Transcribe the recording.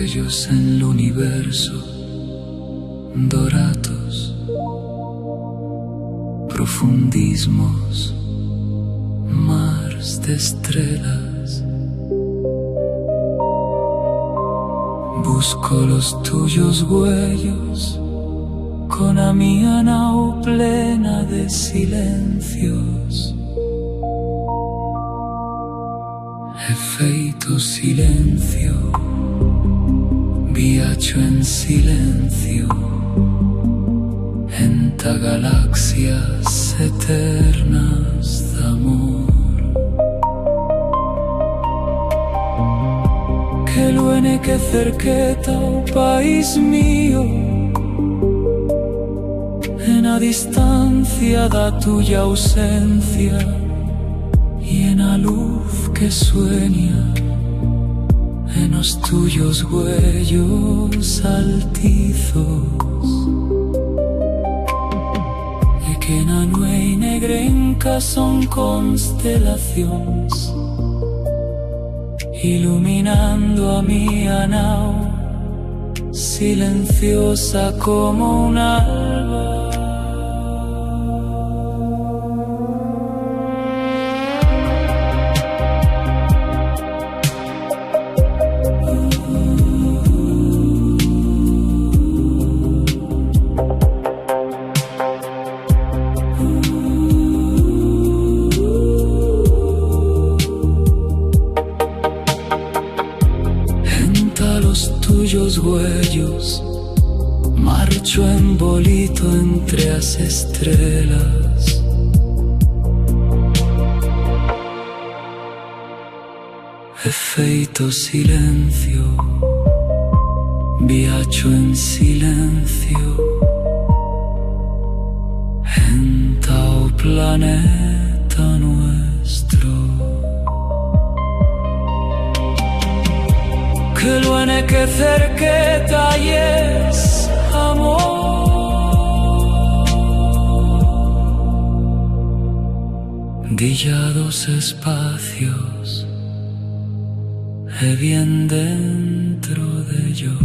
ellos en l'universo, doratos, profundismos, mars de estrellas. Busco los tuyos huellos con la mia nau plena de silencios. He feito silenzio, viaggio en silencio, enta galaxias eternas d'amor. Che luene che cerqueta o país mío, en la distancia da tuya ausencia y en la luz que sueña en los tuyos huellos altizos. E que na nuei negrenca son constelaciones iluminando a mi nau, silenciosa como un alba. Tuyos huellos, marcho envolito entre las estrellas. He feito silencio, viaggio en silencio, enta o planeta nuestro. Que luene que cerqueta y es amor. Dillados espacios, he bien dentro de yo.